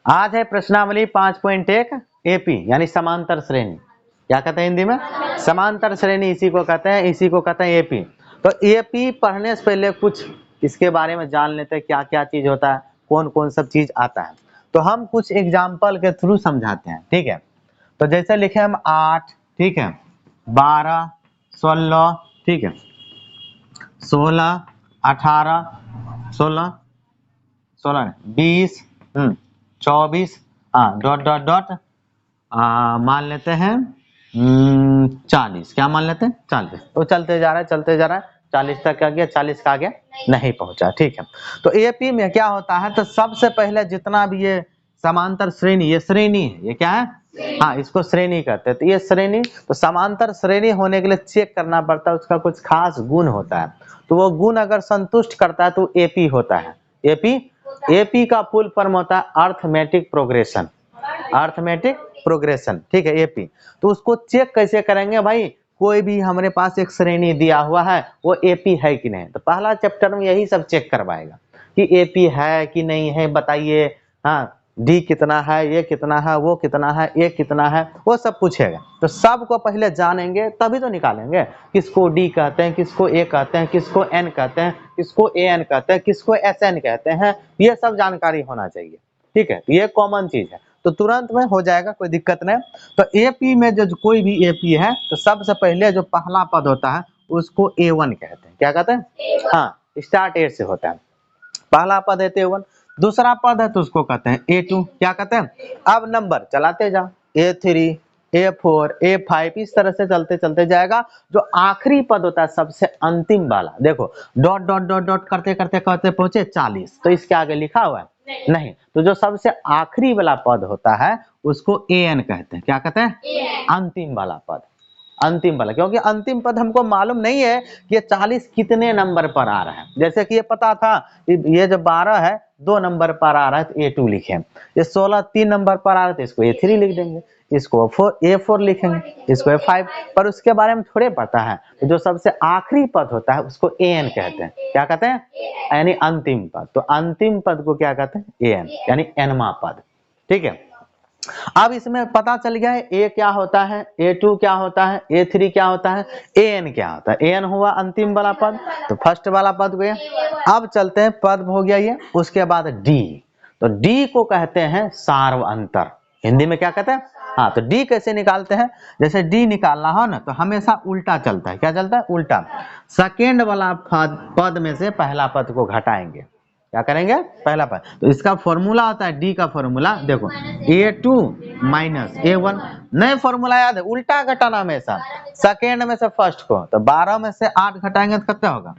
आज है प्रश्नावली 5.1 एपी यानी समांतर श्रेणी। क्या कहते हैं हिंदी में? समांतर श्रेणी इसी को कहते हैं, इसी को कहते हैं एपी। तो एपी पढ़ने से पहले कुछ इसके बारे में जान लेते हैं, क्या क्या चीज होता है, कौन कौन सब चीज आता है। तो हम कुछ एग्जाम्पल के थ्रू समझाते हैं, ठीक है। तो जैसे लिखे हम 8, ठीक है, 12, 16, ठीक है, 16, 18, 16, 20, 24, हाँ डॉट डॉट डॉट मान लेते हैं 40। क्या मान लेते हैं? 40। तो चलते जा रहा है, चलते जा रहा है, 40 तक आ गया, 40 का आगे नहीं पहुंचा, ठीक है। तो एपी में क्या होता है, तो सबसे पहले जितना भी ये समांतर श्रेणी, ये श्रेणी है, ये क्या है? हाँ, इसको श्रेणी कहते हैं। तो ये श्रेणी, तो समांतर श्रेणी होने के लिए चेक करना पड़ता है, उसका कुछ खास गुण होता है। तो वो गुण अगर संतुष्ट करता है तो एपी होता है। एपी, एपी का फुल फॉर्म होता है अर्थमेटिक प्रोग्रेशन। अर्थमेटिक प्रोग्रेशन, ठीक है, एपी। तो उसको चेक कैसे करेंगे भाई? कोई भी हमारे पास एक श्रेणी दिया हुआ है, वो एपी है कि नहीं। तो पहला चैप्टर में यही सब चेक करवाएगा कि एपी है कि नहीं है, बताइए। हाँ, डी कितना है, ये कितना है, वो कितना है, ए कितना है, वो सब पूछेगा। तो सबको पहले जानेंगे तभी तो निकालेंगे। किसको डी कहते हैं, किसको ए कहते हैं, किसको एन कहते हैं, किसको ए एन कहते हैं, किसको एस एन कहते हैं, ये सब जानकारी होना चाहिए, ठीक है। ये कॉमन चीज है, तो तुरंत में हो जाएगा, कोई दिक्कत नहीं। तो एपी में जो कोई भी एपी है, तो सबसे पहले जो पहला पद होता है उसको A1 कहते हैं। क्या कहते हैं? हाँ, स्टार्ट ए से होता है। पहला पद है A1, दूसरा पद है तो उसको कहते हैं A2। क्या कहते हैं? अब नंबर चलाते जाओ, A3, A4, A5, इस तरह से चलते चलते जाएगा। जो आखिरी पद होता है, सबसे अंतिम वाला, देखो डॉट डॉट डॉट डॉट करते करते करते पहुंचे 40, तो इसके आगे लिखा हुआ है नहीं। तो जो सबसे आखिरी वाला पद होता है उसको AN कहते हैं। क्या कहते हैं? अंतिम वाला पद, अंतिम वाला। क्योंकि अंतिम पद हमको मालूम नहीं है कि ये 40 कितने नंबर पर आ रहा है। जैसे कि ये पता था कि ये जो 12 है 2 नंबर पर आ रहा है, तो A2 लिखें। ये 16 3 नंबर पर आ रहा है, तो इसको A3 लिख देंगे, इसको A4 लिखेंगे, इसको A5। पर उसके बारे में थोड़े पता है। तो जो सबसे आखिरी पद होता है उसको AN कहते हैं। क्या कहते हैं? यानी अंतिम पद। तो अंतिम पद को क्या कहते हैं? AN, यानी एनवा पद, ठीक है। अब इसमें पता चल गया है A क्या होता है, A2 क्या होता है, A3 क्या होता है, AN क्या होता है। AN हुआ अंतिम वाला पद, तो फर्स्ट वाला पद गया। अब चलते हैं, पद हो गया ये, उसके बाद D। तो D को कहते हैं सार्व अंतर। हिंदी में क्या कहते हैं? हाँ, तो D कैसे निकालते हैं? जैसे D निकालना हो ना, तो हमेशा उल्टा चलता है। क्या चलता है? उल्टा। सेकेंड वाला पद में से पहला पद को घटाएंगे। क्या करेंगे? पहला पद। तो इसका फॉर्मूला होता है, डी का फॉर्मूला देखो, A2 माइनस A1। नए फॉर्मूला याद है, उल्टा घटाना हमेशा। सेकेंड में से फर्स्ट को, तो 12 में से 8 घटाएंगे तो कितना होगा?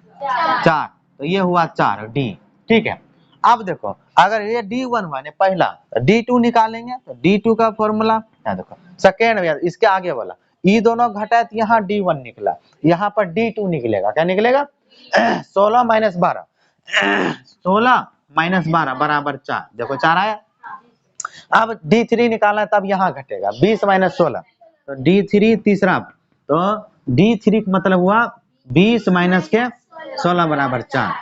4। तो ये हुआ 4 डी, ठीक है। अब देखो, अगर ये D1 हुआ पहला, तो D2 निकालेंगे। तो D2 का फॉर्मूला देखो, सेकेंड में इसके आगे वाला, ये दोनों घटाए तो यहाँ D1 निकला, यहाँ पर D2 निकलेगा। क्या निकलेगा? 16 माइनस 12, 16 माइनस 12 बराबर 4। देखो 4 आया। अब D3 निकालना है, तब यहाँ घटेगा 20 माइनस 16, तो D3 तीसरा। तो D3 का मतलब हुआ 20 माइनस के 16 बराबर 4।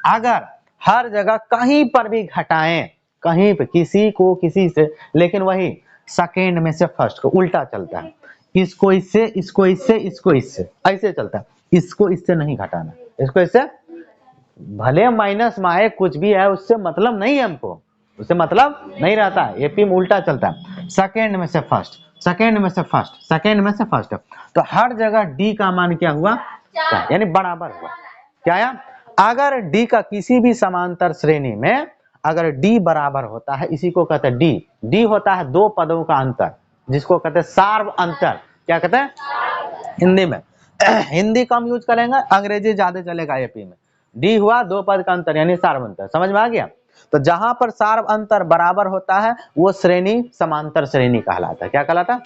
अगर हर जगह कहीं पर भी घटाएं, कहीं पे किसी को किसी से, लेकिन वही सेकेंड में से फर्स्ट को उल्टा चलता है। इसको इससे, इसको इससे, इसको इससे, ऐसे चलता है। इसको इससे नहीं घटाना, इसको इससे, भले माइनस में आए, कुछ भी है, उससे मतलब नहीं है हमको, उससे मतलब नहीं रहता है। एपी में उल्टा चलता है, सेकेंड में से फर्स्ट, सेकेंड में से फर्स्ट, सेकेंड में से फर्स्ट। तो हर जगह डी का मान क्या हुआ? यानी बराबर हुआ। क्या आया? अगर डी का किसी भी समांतर श्रेणी में अगर डी बराबर होता है, इसी को कहते हैं डी। डी होता है दो पदों का अंतर, जिसको कहते हैं सार्व अंतर। क्या कहते हैं हिंदी में? हिंदी कम यूज करेंगे, अंग्रेजी ज्यादा चलेगा एपी में। डी हुआ दो पद का अंतर, यानी सार्व अंतर। समझ में आ गया? तो जहां पर सार्व अंतर बराबर होता है वो श्रेणी समांतर श्रेणी कहलाता है। क्या कहलाता है?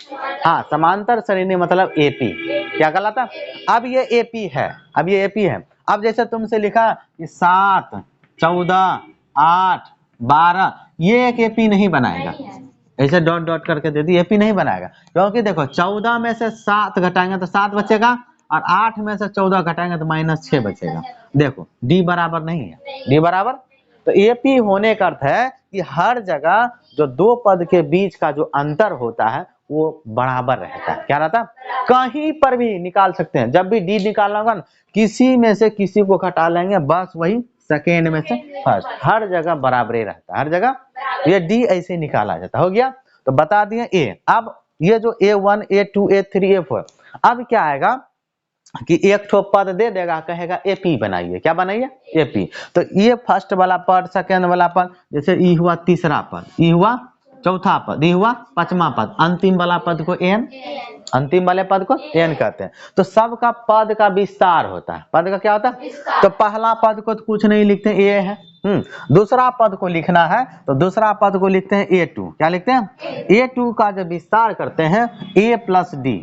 हाँ, समांतर श्रेणी मतलब एपी। क्या कहलाता? अब ये एपी है, अब ये एपी है। अब जैसे तुमसे लिखा कि 7, 14, 8, 12, ये एक एपी नहीं बनाएगा। ऐसे डॉट डॉट करके दे दी, एपी नहीं बनाएगा। क्योंकि देखो 14 में से 7 घटाएंगे तो 7 बचेगा, और 8 में से 14 घटाएंगे तो -6 बचेगा। देखो डी बराबर नहीं है, डी बराबर। तो एपी होने का अर्थ है कि हर जगह जो दो पद के बीच का जो अंतर होता है वो बराबर रहता है। क्या रहता है? कहीं पर भी निकाल सकते हैं। जब भी डी निकालना होगा ना, किसी में से किसी को घटा लेंगे, बस वही सेकेंड में से फर्स्ट, हर जगह बराबरी रहता है, हर जगह। ये डी ऐसे निकाला जाता। हो गया, तो बता दिए ए। अब ये जो A1 A2 A3 A4, अब क्या आएगा कि एक ठो पद दे देगा, कहेगा एपी बनाइए। क्या बनाइए? एपी। तो ये फर्स्ट वाला पद, सेकेंड वाला पद, जैसे ई हुआ तीसरा पद, ई हुआ चौथा पद, ई हुआ पांचवा पद, अंतिम वाला पद को एन, अंतिम वाले पद को एन कहते हैं। तो सबका पद का विस्तार होता है। पद का क्या होता है? तो पहला पद को तो कुछ नहीं लिखते, ए है। दूसरा पद को लिखना है तो दूसरा पद को लिखते हैं A2। क्या लिखते हैं? A2 का जब विस्तार करते हैं A plus D,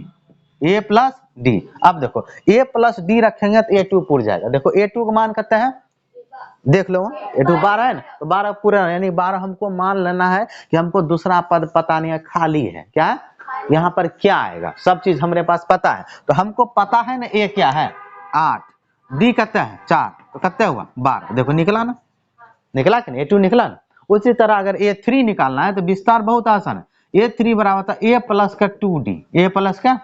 A plus D. अब देखो A प्लस डी रखेंगे तो A2 पूर जाएगा। देखो A2 का मान कहते हैं, देख लो, A2 12 है ना, तो 12 पूरा, यानी 12 हमको मान लेना है कि हमको दूसरा पद पता नहीं है, खाली है। क्या है यहाँ पर? क्या आएगा? सब चीज हमारे पास पता है। तो हमको पता है ना A क्या है? 8, डी कहते हैं 4, तो कहते हुआ 12। देखो निकला ना, निकला कि नहीं? A2 निकला ना। उसी तरह अगर A3 निकालना है तो विस्तार बहुत आसान है। A3 बराबर था A प्लस का 2D, A प्लस का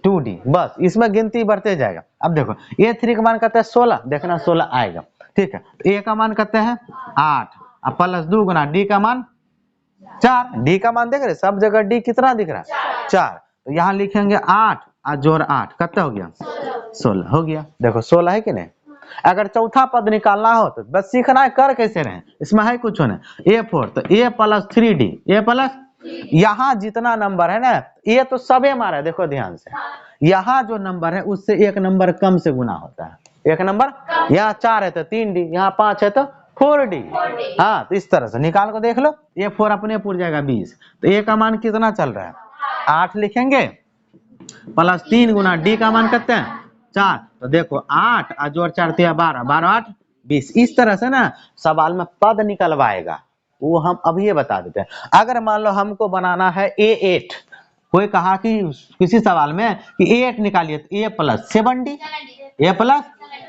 2D, बस इसमें गिनती बढ़ते जाएगा। अब देखो A3 का मान कहते हैं 16, देखना 16 आएगा। ठीक है, तो A का मान कहते हैं 8, अब प्लस 2 गुना D का मान 4, D का मान देख रहे सब जगह D कितना दिख रहा है? 4। तो यहाँ लिखेंगे 8 और जोड़ 8, कितना हो गया? 16 हो गया। देखो 16 है कि नहीं? अगर चौथा पद निकालना हो तो बस सीखना है कर कैसे रहे, इसमें है कुछ नहीं। A4 तो A plus 3D, A plus, यहाँ जितना नंबर है ना, ये तो सबे मारा है, देखो ध्यान से, यहाँ जो नंबर है उससे एक नंबर कम से गुना होता है। एक नंबर, यहाँ 4 है तो 3D, यहाँ 5 है तो 4D। हाँ, तो इस तरह से निकाल को देख लो। A4 अपने पूर जाएगा 20, तो A का मान कितना चल रहा है? 8 लिखेंगे, प्लस 3 गुना D का मान करते हैं 4, तो देखो 8 और जोड़ 4 12, 12 8 20। इस तरह से ना सवाल में पद निकलवाएगा, वो हम अभी ये बता देते हैं। अगर मान लो हमको बनाना है A8, कोई कहा कि किसी सवाल में कि A8 निकालिए, तो A plus 7D, A plus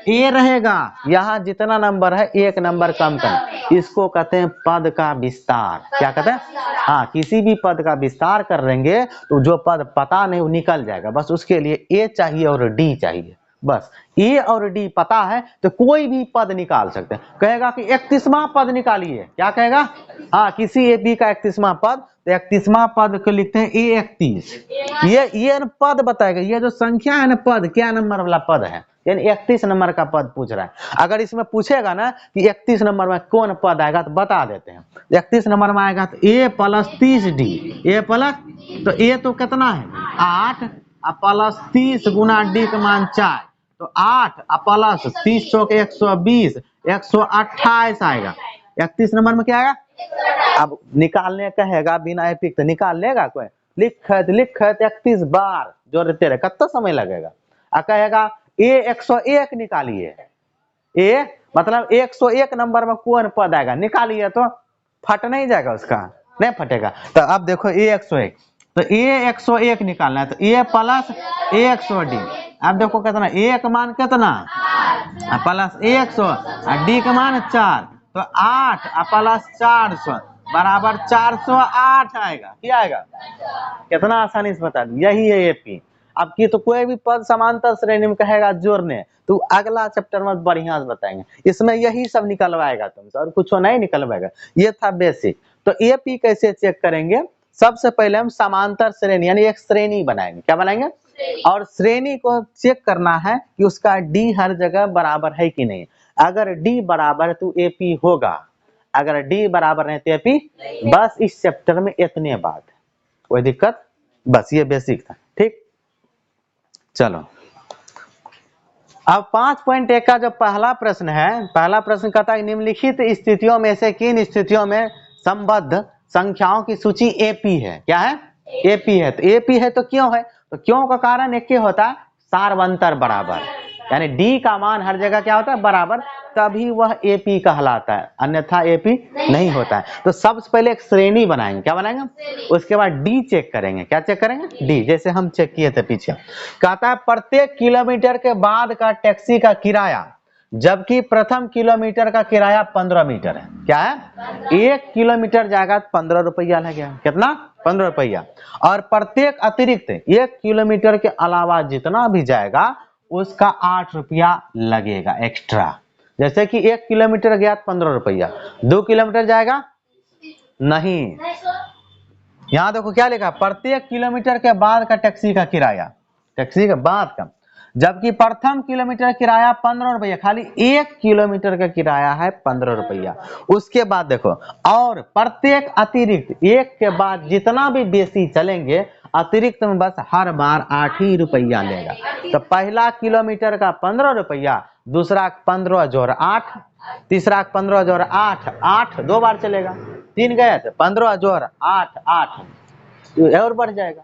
A रहेगा, यहाँ जितना नंबर है एक नंबर कम कर, इसको कहते हैं पद का विस्तार। क्या कहते हैं? हाँ, किसी भी पद का विस्तार कर लेंगे तो जो पद पता नहीं वो निकल जाएगा। बस उसके लिए A चाहिए और D चाहिए, बस A और D पता है तो कोई भी पद निकाल सकते हैं। कहेगा कि 31वां पद निकालिए, क्या कहेगा? हाँ, किसी AB का 31वां पद, तो 31वां पद को लिखते हैं A31। ये पद बताएगा, ये जो संख्या है ना पद, क्या नंबर वाला पद है, यानी 31 नंबर का पद पूछ रहा है। अगर इसमें पूछेगा ना कि 31 नंबर में कौन पद आएगा तो बता देते हैं। 31 नंबर में आएगा तो A plus 30D, A plus, तो A तो कितना है? 8 प्लस 30 गुना D का मान 4, तो 8 प्लस 30 चौक 120, 128 आएगा। 31 नंबर में क्या आएगा? अब निकालने कहेगा बिना एपिक तो निकाल लेगा कोई? लिखत 31 बार जोड़ते रहे, कितना समय लगेगा? कहेगा A 101 निकालिए, A मतलब 101 नंबर में कौन पद आएगा, निकालिए, तो फट नहीं जाएगा, उसका नहीं फटेगा। तो अब देखो A 101, तो A 101 निकालना है, तो A प्लस 100D। अब देखो कितना, A का मान कितना प्लस 100 और D का मान 4, तो 8 प्लस 400 बराबर 408 आएगा। क्या आएगा? कितना आसानी से बता दी, यही है एपी। अब की तो कोई भी पद समांतर श्रेणी में कहेगा जोड़ने, तो अगला चैप्टर में बढ़िया से बताएंगे, इसमें यही सब निकलवाएगा तुमसे, और कुछ नहीं निकलवाएगा। ये था बेसिक। तो एपी कैसे चेक करेंगे? सबसे पहले हम समांतर श्रेणी यानी एक श्रेणी बनाएंगे। क्या बनाएंगे? और श्रेणी को चेक करना है कि उसका डी हर जगह बराबर है कि नहीं। अगर डी बराबर है तो एपी होगा, अगर डी बराबर है तो एपी। बस इस चैप्टर में इतने बात है, कोई दिक्कत? बस ये बेसिक था। ठीक, चलो अब 5.1 का जो पहला प्रश्न है, पहला प्रश्न कहता है निम्नलिखित स्थितियों में से किन स्थितियों में संबद्ध संख्याओं की सूची एपी है। क्या है? एपी है। तो एपी है तो क्यों है? तो क्यों का कारण एक ही होता है, सार्वंतर बराबर, यानी डी का मान हर जगह क्या होता है? बराबर, तभी वह एपी कहलाता है, अन्यथा एपी नहीं होता है। तो सबसे पहले एक श्रेणी बनाएंगे। क्या बनाएंगे? उसके बाद डी चेक करेंगे। क्या चेक करेंगे? डी, जैसे हम चेक किए थे पीछे। कहता है प्रत्येक किलोमीटर के बाद का टैक्सी का किराया जबकि प्रथम किलोमीटर का किराया 15 मीटर है। क्या है? 1 किलोमीटर जाएगा 15 रुपया लगेगा। कितना? 15 रुपया। और प्रत्येक अतिरिक्त 1 किलोमीटर के अलावा जितना भी जाएगा उसका 8 रुपया लगेगा एक्स्ट्रा। जैसे कि 1 किलोमीटर गया 15 रुपया, 2 किलोमीटर जाएगा नहीं। यहां देखो क्या लिखा, प्रत्येक किलोमीटर के बाद का टैक्सी का किराया, टैक्सी के बाद का। जबकि प्रथम किलोमीटर किराया 15 रुपया, खाली 1 किलोमीटर का किराया है 15 रुपया। उसके बाद देखो, और प्रत्येक अतिरिक्त 1 के बाद जितना भी बेसी चलेंगे अतिरिक्त में बस हर बार 8 ही रुपया लेगा। तो पहला किलोमीटर का 15 रुपया, दूसरा 15 जोड़ 8, तीसरा 15 जोड़ 8, 8 2 बार चलेगा, 3 गए थे 15 जोड़ 8, 8 और बढ़ जाएगा।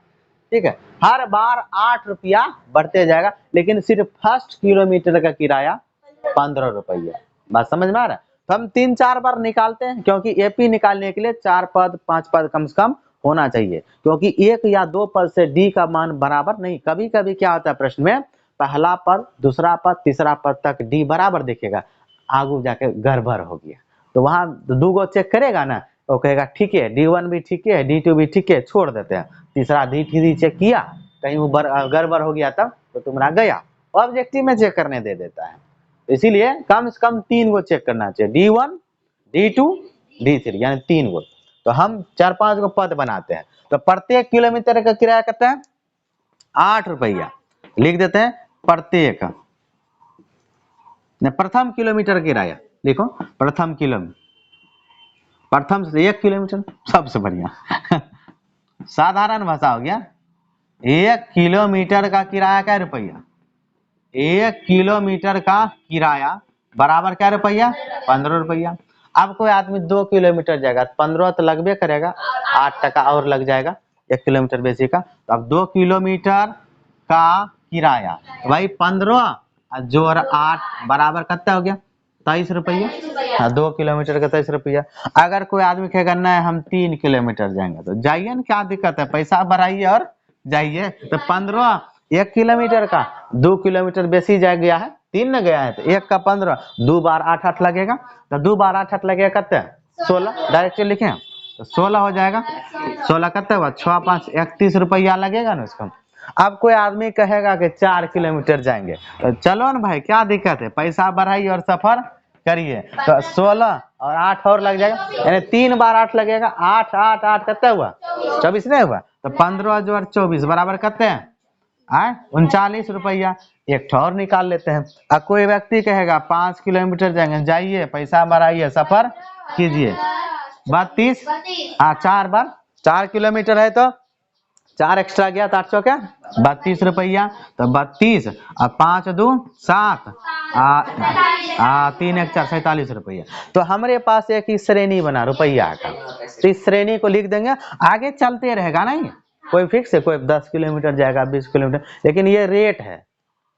ठीक है, हर बार 8 रुपया बढ़ते जाएगा, लेकिन सिर्फ फर्स्ट किलोमीटर का किराया 15 रुपया। बात समझ में आ रहा है? तो हम 3-4 बार निकालते हैं, क्योंकि एपी निकालने के लिए 4 पद 5 पद कम से कम होना चाहिए, क्योंकि 1 या 2 पद से डी का मान बराबर नहीं। कभी कभी क्या होता है प्रश्न में, पहला पद, दूसरा पद, तीसरा पद तक डी बराबर दिखेगा, आगू जाके गड़बड़ हो गया तो वहां 2 गो चेक करेगा ना, वो कहेगा ठीक है D1 भी ठीक है, D2 भी ठीक है, छोड़ देते हैं। तीसरा D3 चेक किया, कहीं वो गड़बड़ हो गया तब तो तुम्हारा गया, ऑब्जेक्टिव में चेक करने दे देता है। इसीलिए कम से कम 3 गो चेक करना चाहिए, D1, D2, D3, यानी 3 गो। तो हम 4-5 गो पद बनाते हैं। तो प्रत्येक किलोमीटर का किराया कितना है? 8 रुपया। लिख देते हैं प्रत्येक, प्रथम किलोमीटर किराया लिखो, प्रथम किलोमीटर, प्रथम से 1 किलोमीटर सबसे बढ़िया साधारण भाषा हो गया। 1 किलोमीटर का किराया क्या रुपया? 1 किलोमीटर का किराया बराबर क्या रुपया? 15 रुपया। अब कोई आदमी 2 किलोमीटर जाएगा, 15 तो लगभग करेगा, 8 टका और लग जाएगा 1 किलोमीटर बेसी का। तो अब 2 किलोमीटर का किराया भाई 15 जोड़ 8 बराबर कितना हो गया? 23 रुपया। 2 किलोमीटर का 23 रुपया। अगर कोई आदमी कहेगा नहीं हम 3 किलोमीटर जाएंगे, तो जाइए ना, क्या दिक्कत है, पैसा बढ़ाइए और जाइए। तो 15 1 किलोमीटर का, 2 किलोमीटर बेसी जा गया है, 3 न गया है, तो 1 का 15, 2 बार 8 8 लगेगा, तो 2 बार 8 8 लगेगा कितना? 16। डायरेक्ट लिखे तो 16 हो जाएगा। 16 कितना हुआ? 6 5 31 रुपया लगेगा ना उसका। अब कोई आदमी कहेगा कि 4 किलोमीटर जाएंगे, तो चलो ना भाई, क्या दिक्कत है, पैसा बढ़ाइए और सफर करिए। तो 16 और 8 और लग जाएगा, यानी 3 बार 8 लगेगा, 8 8 8 कितना हुआ? 24 नहीं हुआ? तो 15 जोड़ 24 बराबर कितने हैं? 39 रुपया। एक और निकाल लेते हैं। अब कोई व्यक्ति कहेगा 5 किलोमीटर जाएंगे, जाइए पैसा बढ़ाइए सफर कीजिए, 32, 4 बार 4 किलोमीटर है तो 4 एक्स्ट्रा गया तो 800 क्या? 32 रुपया। तो 32 और 5 2 7, 3 1 4 47 रुपया। तो हमारे पास एक ही श्रेणी बना रुपया का, तो इस श्रेणी को लिख देंगे, आगे चलते रहेगा नहीं, कोई फिक्स है, कोई 10 किलोमीटर जाएगा, 20 किलोमीटर, लेकिन ये रेट है,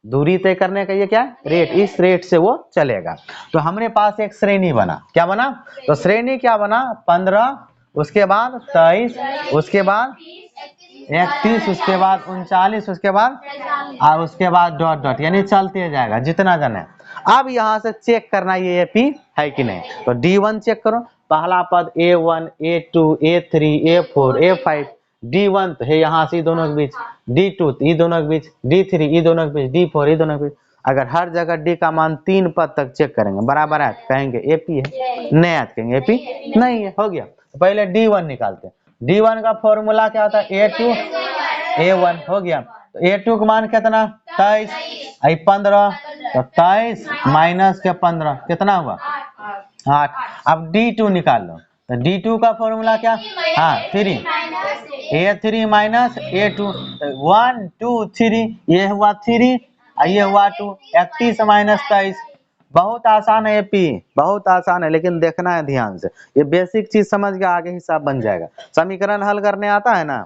दूरी तय करने का ये क्या रेट, इस रेट से वो चलेगा। तो हमारे पास एक श्रेणी बना, क्या बना? तो श्रेणी क्या बना? 15, उसके बाद 23, उसके बाद 31, उसके बाद 39, उसके बाद डॉट डॉट, यानी चलते जाएगा जितना जाना है। अब यहाँ से चेक करना ये एपी है कि नहीं। तो D1 चेक करो, पहला पद A1, A2, A3, A4, A5, D1 तो है यहाँ से दोनों के बीच, D2 ये दोनों के बीच, D3 ये दोनों के बीच, D4 ये दोनों के बीच। अगर हर जगह D का मान 3 पद तक चेक करेंगे, बराबर है कहेंगे एपी है, नहीं है कहेंगे एपी नहीं है। हो गया, पहले D1 निकालते हैं। D1 का फॉर्मूला क्या होता है? A2 A1 हो गया। तो A2 का मान कितना? 23, 15, तो 23 माइनस के 15 कितना हुआ? 8। अब D2 निकाल लो, तो D2 का फॉर्मूला क्या? 3, A3 माइनस A2, 1 2 3, ये हुआ 3 ये हुआ 2, 31 माइनस 23। बहुत आसान है एपी, बहुत आसान है, लेकिन देखना है ध्यान से, ये बेसिक चीज समझ के आगे हिसाब बन जाएगा। समीकरण हल करने आता है ना,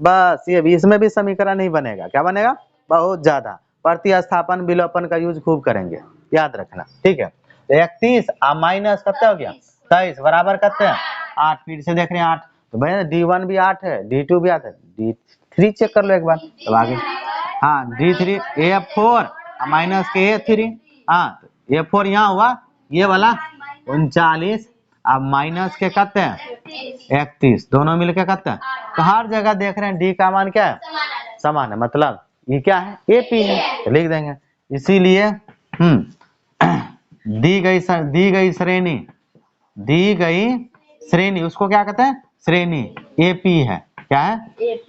बस ये भी, इसमें भी समीकरण ही बनेगा, क्या बनेगा? बहुत ज्यादा प्रतिस्थापन विलोपन का यूज खूब करेंगे, याद रखना, ठीक है। तो 31 माइनस कितना हो गया? 23 बराबर कितने हैं? 8। फिर से देख रहे हैं 8, तो भैया D1 भी 8 है, D2 भी 8 है, D3 चेक कर लो एक बार, तो आगे D3 A4 माइनस के A3, ये 4 यहाँ हुआ, ये वाला 39, अब माइनस के कहते हैं 31, दोनों मिलके कहते हैं। तो हर जगह देख रहे हैं डी का मान क्या है, समान है, मतलब ये क्या है, एपी है, तो लिख देंगे। इसीलिए दी गई श्रेणी उसको क्या कहते हैं, श्रेणी एपी है। क्या है,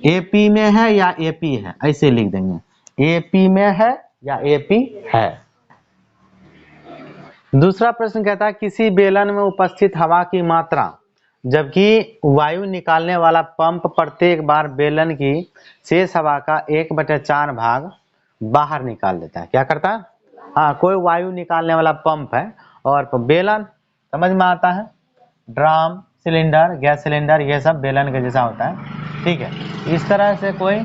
एपी में है या एपी है, ऐसे लिख देंगे, एपी में है या एपी है। दूसरा प्रश्न कहता है किसी बेलन में उपस्थित हवा की मात्रा जबकि वायु निकालने वाला पंप प्रत्येक बार बेलन की शेष हवा का 1/4 भाग बाहर निकाल देता है। क्या करता है, हाँ, कोई वायु निकालने वाला पंप है और बेलन समझ में आता है, ड्रम, सिलेंडर, गैस सिलेंडर, ये सब बेलन के जैसा होता है, ठीक है। इस तरह से कोई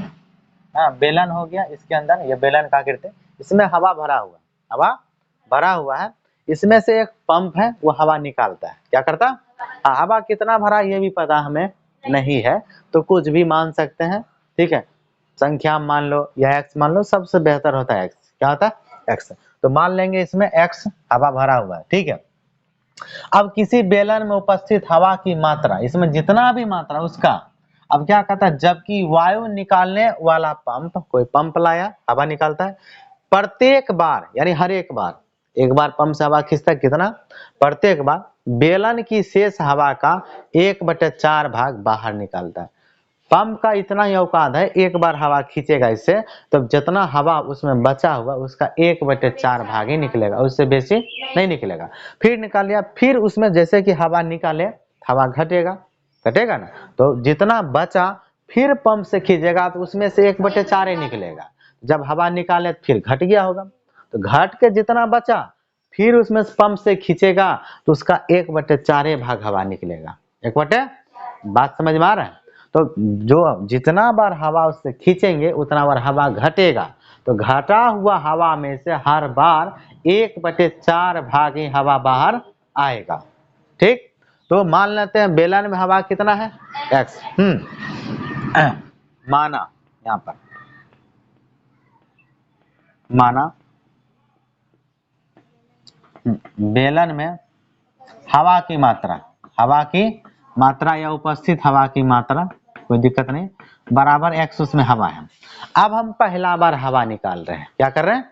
बेलन हो गया, इसके अंदर ये बेलन का गिरते, इसमें हवा भरा हुआ है, इसमें से एक पंप है, वो हवा निकालता है। क्या करता है, हवा कितना भरा ये भी पता हमें नहीं है, तो कुछ भी मान सकते हैं, ठीक है, संख्या मान लो या एक्स मान लो, सबसे बेहतर होता है एक्स। क्या होता है, एक्स, तो मान लेंगे इसमें एक्स हवा भरा हुआ है, ठीक है। अब किसी बेलन में उपस्थित हवा की मात्रा, इसमें जितना भी मात्रा उसका, अब क्या कहता है, जबकि वायु निकालने वाला पंप, कोई पंप लाया हवा निकालता है, प्रत्येक बार यानी हर एक बार पंप से हवा खींचता है, कितना, प्रत्येक बार बेलन की शेष हवा का 1/4 भाग बाहर निकालता है। पंप का इतना ही औकात है, एक बार हवा खींचेगा इससे, तो जितना हवा उसमें बचा हुआ उसका 1/4 भाग ही निकलेगा, उससे बेसी नहीं निकलेगा। फिर निकाल लिया, फिर उसमें जैसे कि हवा निकाले, हवा घटेगा ना, तो जितना बचा फिर पंप से खींचेगा तो उसमें से 1/4 ही निकलेगा। जब हवा निकाले फिर घट गया होगा, तो घट के जितना बचा फिर उसमें पंप से खींचेगा तो उसका 1/4 भाग हवा निकलेगा। बात समझ में आ रहा है। तो जो जितना बार हवा उससे खींचेंगे उतना बार हवा घटेगा, तो घटा हुआ हवा में से हर बार 1/4 भाग ही हवा बाहर आएगा, ठीक। तो मान लेते हैं बेलन में हवा कितना है, एक्स, माना यहाँ पर बेलन में हवा की मात्रा या उपस्थित हवा की मात्रा, कोई दिक्कत नहीं, बराबर एक्स, उसमें हवा है। अब हम पहला बार हवा निकाल रहे हैं, क्या कर रहे हैं,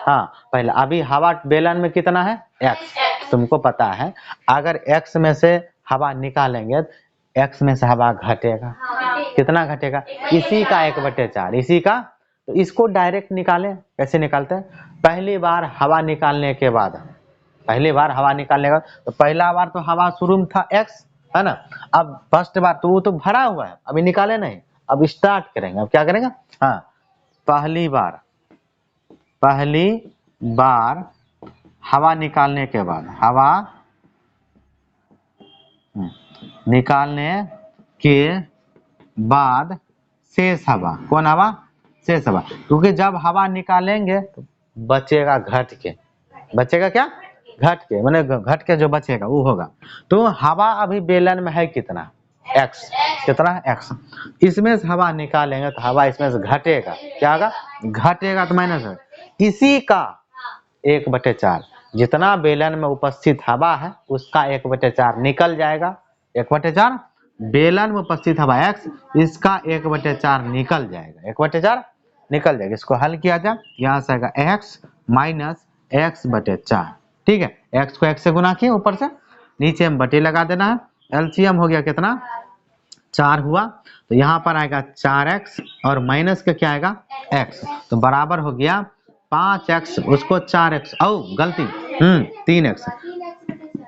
हाँ पहला, अभी हवा बेलन में कितना है, एक्स, तुमको पता है, अगर एक्स में से हवा निकालेंगे एक्स में से हवा घटेगा, कितना घटेगा, इसी का 1/4, इसी का, तो इसको डायरेक्ट निकालें, कैसे निकालते हैं, पहली बार हवा निकालने के बाद, तो पहला बार तो हवा शुरू में था एक्स, है ना, अब फर्स्ट बार तो वो तो भरा हुआ है, अभी निकाले नहीं, अब स्टार्ट करेंगे, अब क्या करेंगे, हाँ, पहली बार हवा निकालने के बाद, शेष हवा, कौन हवा, शेष हवा, क्योंकि जब हवा निकालेंगे तो बचेगा घट के, बचेगा क्या, घट के, माने घट के जो बचेगा वो होगा। तो हवा अभी बेलन में है कितना, एक्स, कितना है, एक्स, इसमें से हवा निकालेंगे तो हवा इसमें से घटेगा, क्या होगा, घटेगा तो माइनस है, इसी का 1/4, जितना बेलन में उपस्थित हवा है उसका 1/4 निकल जाएगा, 1/4 बेलन में उपस्थित हवा एक्स, इसका 1/4 निकल जाएगा, 1/4 निकल जाएगा। इसको हल किया जाए, यहाँ से आएगा एक्स माइनस x/4, ठीक है, x को x से गुना किए, ऊपर से नीचे में बटे लगा देना है, एलसीएम हो गया कितना, 4 हुआ, तो यहाँ पर आएगा 4x और माइनस का क्या आएगा, x, तो बराबर हो गया 5x, उसको 4x, ओ गलती,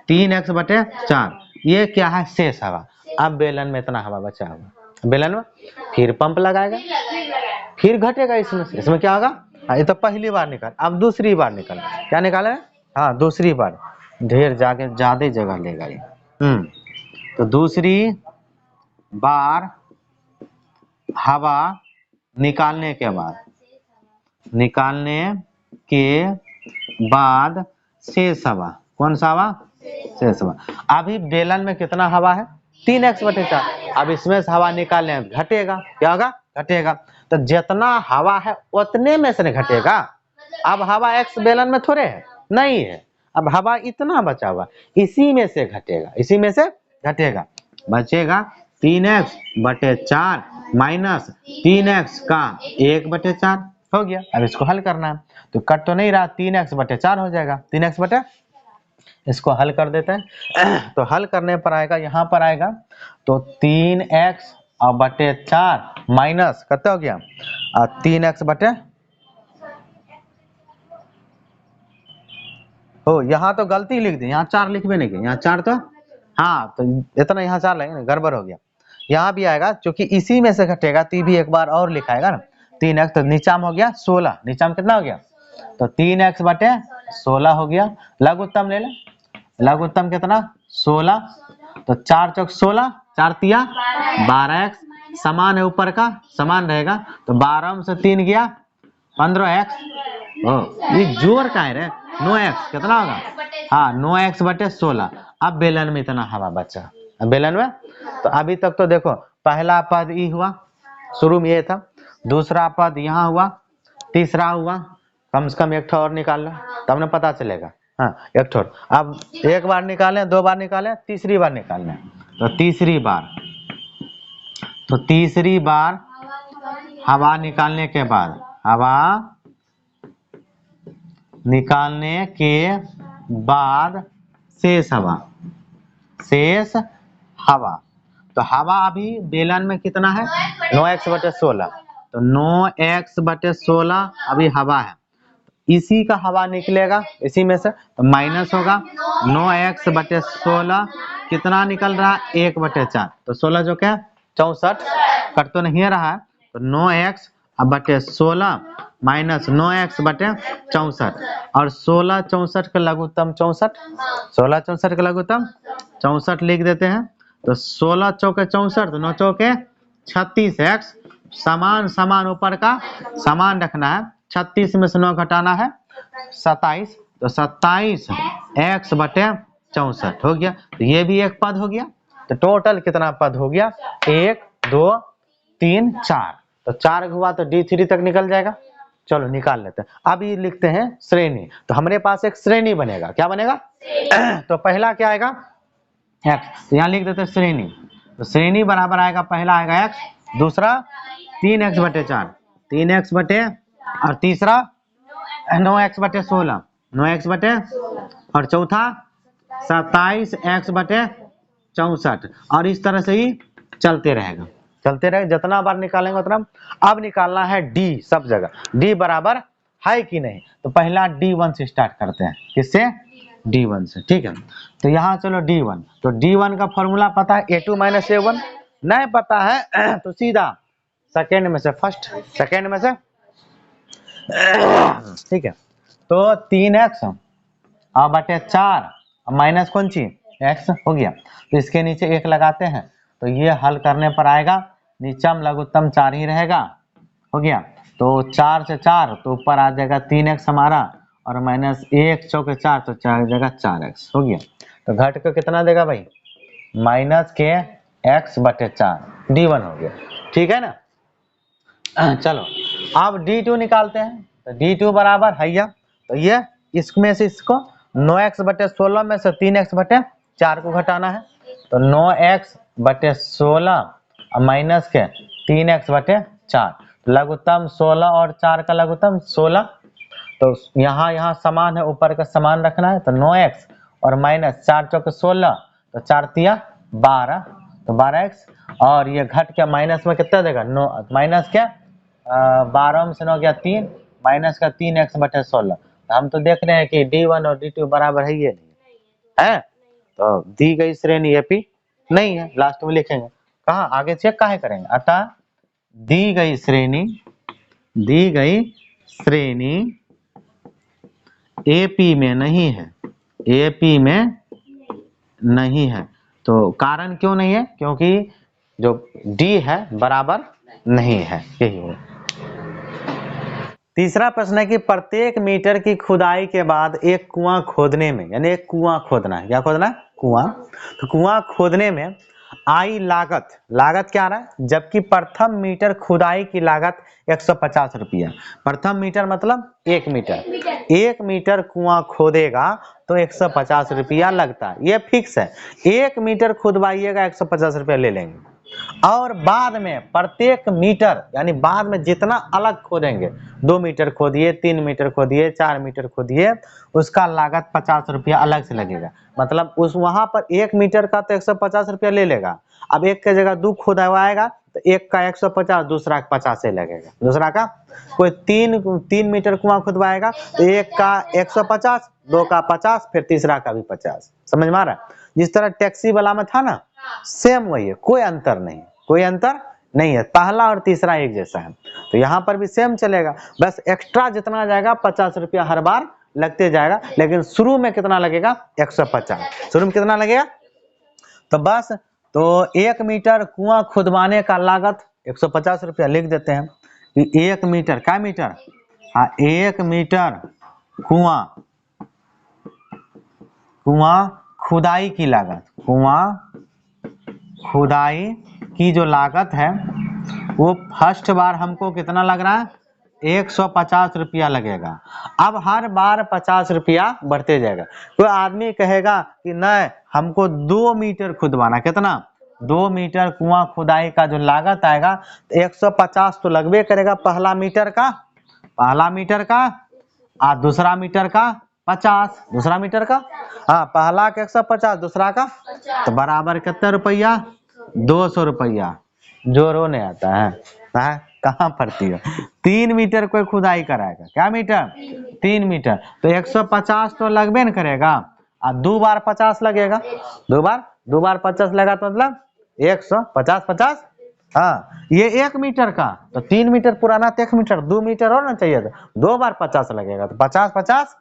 3x/4, ये क्या है, शेष हवा। अब बेलन में इतना हवा बचा हुआ, बेलन में फिर पंप लगाएगा, फिर घटेगा, इसमें क्या होगा, ये तो पहली बार निकाल, अब दूसरी बार निकाल, क्या निकाले, हाँ दूसरी बार, ढेर ज्यादा जगह लेगा ये, तो दूसरी बार हवा निकालने के बाद शेष हवा, कौन सा हवा, शेष हवा। अभी बेलन में कितना हवा है, 3x/4, अब इसमें से हवा निकालने घटेगा, क्या होगा, घटेगा, तो जितना हवा है उतने में से घटेगा। अब हवा एक्स बेलन में थोड़े है, नहीं है, अब हवा इतना बचा हुआ, इसी में से घटेगा, इसी में से घटेगा, बचेगा 3x/4 माइनस 3x का 1/4 हो गया। अब इसको हल करना है, तो कट तो नहीं रहा, 3x/4 हो जाएगा, 3x बटे, इसको हल कर देते हैं। तो हल करने पर आएगा, यहाँ पर आएगा तो 3x/4 माइनस कितना हो गया 3x बटे, हो यहाँ तो गलती लिख दी, यहाँ 4 लिखबे नहीं किया, यहाँ 4 तो हाँ, तो इतना यहाँ 4 लगेगा, गड़बड़ हो गया। यहाँ भी आएगा क्योंकि इसी में से घटेगा, तो भी एक बार और लिखाएगा ना, 3x, तो नीचा में हो गया 16, नीचा में कितना हो गया, तो 3x/16 हो गया। लघुत्तम ले ले, लघुत्तम कितना 16, तो 4 चौक 16, 4 तिया 12x, समान है ऊपर का, समान रहेगा, तो 12 में से 3 गया 15x, ये जोर का है रे, 9x कितना होगा, हाँ 9x/16। अब बेलन में इतना हवा बचा, अब बेलन में, तो अभी तक तो देखो पहला पद ई हुआ, शुरू में ये था, दूसरा पद यहाँ हुआ, तीसरा हुआ, कम से कम एक ठो और निकाल लो तब ना पता चलेगा, हाँ एक ठो। अब एक बार निकालें, 2 बार निकालें, तीसरी बार निकालें, तो तीसरी बार हवा निकालने के बाद, हवा निकालने के बाद शेष हवा, तो हवा अभी बेलन में कितना है 9x/16, तो 9x/16 अभी हवा है, इसी का हवा निकलेगा इसी में से, तो माइनस होगा 9x/16 कितना निकल रहा है 1/4, तो 16 जो क्या 64, कट तो नहीं रहा है, तो 9x/16 माइनस 9x/64, और 16 64 का लघुत्तम 64, 16 64 का लघुत्तम 64 लिख देते हैं, तो 16 चौके 64, तो 9 चौके 36x, समान समान ऊपर का समान रखना है, 36 में से 9 घटाना है 27, तो 27x/64 हो गया, तो ये भी एक पद हो गया, तो टोटल कितना पद हो गया 1 2 3 4, तो 4 हुआ तो D3 तक निकल जाएगा। चलो निकाल लेते हैं। अब ये लिखते हैं श्रेणी, तो हमारे पास एक श्रेणी बनेगा, क्या बनेगा तो पहला क्या आएगा x, तो यहाँ लिख देते हैं श्रेणी, तो श्रेणी बराबर आएगा, पहला आएगा x, दूसरा 3x/4, 3x बटे, और तीसरा 9x/16, 9x बटे, और चौथा 27x/64, और इस तरह से ही चलते रहेगा, जितना बार निकालेंगे उतना। अब निकालना है d, सब जगह d बराबर है कि नहीं, तो पहला d1 से स्टार्ट करते हैं, किससे d1 से, ठीक है। तो यहाँ चलो d1, तो d1 का फॉर्मूला पता है a2 - a1, नहीं पता है तो सीधा सेकेंड में से फर्स्ट, सेकेंड में से, ठीक है। तो 3x/4 माइनस कौन ची x हो गया, तो इसके नीचे 1 लगाते हैं, तो ये हल करने पर आएगा, नीचम लघुत्तम 4 ही रहेगा, हो गया, तो 4 से 4, तो ऊपर आ जाएगा 3x हमारा, और माइनस 1 चौके 4, तो 4 आ जाएगा 4x, हो गया। तो घट के कितना देगा भाई माइनस के x/4, d1 हो गया, ठीक है ना। चलो अब d2 निकालते हैं, तो d2 बराबर है या, तो ये इसमें से इसको 9x/16 में से 3x/4 को घटाना है, तो 9x/16 माइनस के 3x/4, लघुत्तम 16 और 4 का लघुत्तम 16, तो यहाँ समान है, ऊपर का समान रखना है, तो 9x और माइनस 4 चौके 16, तो 4 तिया 12, तो 12x, और ये घट के माइनस में कितना देगा 9, माइनस क्या 12 में से 9 गया 3, माइनस का 3x/16, तो हम तो देख रहे हैं कि d1 और d2 बराबर है, ये नहीं है, तो दी गई श्रेणी एपी नहीं है, लास्ट में लिखेंगे, कहाँ आगे चेक काहे करेंगे, अतः दी गई श्रेणी एपी में नहीं है, एपी में नहीं है, तो कारण क्यों नहीं है, क्योंकि जो डी है बराबर नहीं है, यही है। तीसरा प्रश्न है कि प्रत्येक मीटर की खुदाई के बाद एक कुआं खोदने में, यानी एक कुआं खोदना है, क्या खोदना है कुआं, तो कुआं खोदने में आई लागत क्या आ रहा है, जबकि प्रथम मीटर खुदाई की लागत 150 रुपया, प्रथम मीटर मतलब 1 मीटर, 1 मीटर कुआं खोदेगा तो 150 रुपया लगता है, ये फिक्स है। 1 मीटर खुदवाइएगा 150 रुपया ले लेंगे। और बाद में प्रत्येक मीटर यानी बाद में जितना अलग खोदेंगे, 2 मीटर खोदिए, 3 मीटर खोदिए, 4 मीटर खोदिए, उसका लागत 50 रुपया अलग से लगेगा। मतलब उस वहां पर 1 मीटर का तो 150 रुपया ले लेगा। अब एक की जगह 2 खुदवाएगा तो एक का 150, दूसरा का 50 से लगेगा। दूसरा का कोई 3 मीटर कुआं खुदवाएगा तो एक का 150, 2 का 50, फिर तीसरा का भी 50। समझ में आ रहा है? जिस तरह टैक्सी वाला में था ना, सेम वही है, कोई अंतर नहीं, कोई अंतर नहीं है। पहला और तीसरा एक जैसा है, तो यहाँ पर भी सेम चलेगा। बस एक्स्ट्रा जितना जाएगा 50 रुपया हर बार लगते जाएगा, लेकिन शुरू में कितना लगेगा? 150। शुरू में कितना लगेगा? तो बस तो 1 मीटर कुआं खुदवाने का लागत 150 रुपया लिख देते हैं कि 1 मीटर, क्या मीटर? हाँ, 1 मीटर कुआं खुदाई की लागत, कुआं खुदाई की जो लागत है वो फर्स्ट बार हमको कितना लग रहा है? 150 रुपया लगेगा। अब हर बार 50 रुपया बढ़ते जाएगा। कोई आदमी कहेगा कि नहीं हमको 2 मीटर खुदवाना, कितना? 2 मीटर कुआं खुदाई का जो लागत आएगा तो 150 तो लगबे करेगा पहला मीटर का, और दूसरा मीटर का 50, दूसरा मीटर का, हाँ पहला का 150, दूसरा का, तो बराबर कितना रुपया? 200 रुपया। जोरो नहीं आता है, कहाँ पड़ती हो? 3 मीटर कोई खुदाई कराएगा, क्या मीटर? 3 मीटर, तो 150 तो लगबे न करेगा, और 2 बार 50 लगेगा। 2 बार 50 लगा तो मतलब 150, हाँ ये 1 मीटर का, तो 3 मीटर पुराना तो 1 मीटर, 2 मीटर और ना चाहिए था, 2 बार 50 लगेगा, तो 50 50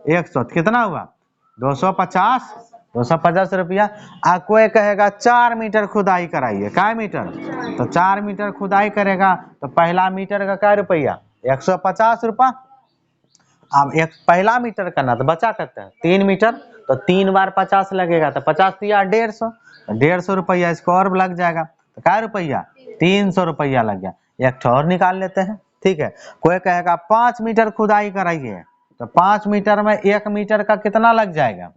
100, कितना हुआ? 250 रुपया। कोई कहेगा 4 मीटर खुदाई कराइए, क्या मीटर? तो 4 मीटर खुदाई करेगा तो पहला मीटर का क्या रुपया? 150 रुपया। अब एक पहला मीटर करना तो बचा करते हैं 3 मीटर, तो 3 बार 50 लगेगा, तो 50 दिया 150, 150 रुपया इसको और लग जाएगा, तो क्या रुपया? 300 रुपया लग गया। एक और निकाल लेते हैं, ठीक है। कोई कहेगा 5 मीटर खुदाई कराइए, तो 5 मीटर में 1 मीटर का कितना लग जाएगा?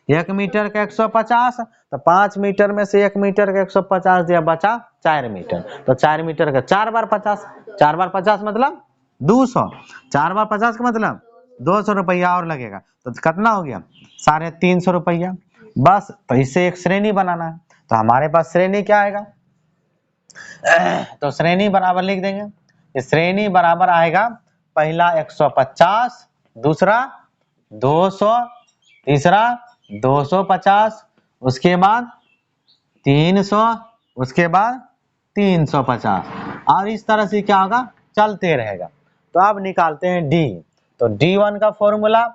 1 मीटर का 150, तो 5 मीटर में से 1 मीटर का 150 दिया, बचा 4 मीटर, तो 4 मीटर का 4 बार 50, 4 बार 50 मतलब 200, 4 बार 50 का मतलब 200 रुपया और लगेगा, तो कितना हो गया? 350 रुपया। बस तो इससे एक श्रेणी बनाना है, तो हमारे पास श्रेणी क्या आएगा? तो श्रेणी बराबर लिख देंगे, श्रेणी बराबर आएगा पहला 150, दूसरा 200, तीसरा 250, उसके बाद 300, उसके बाद 350, और इस तरह से क्या होगा? चलते रहेगा। तो अब निकालते हैं डी। तो D1 का फॉर्मूला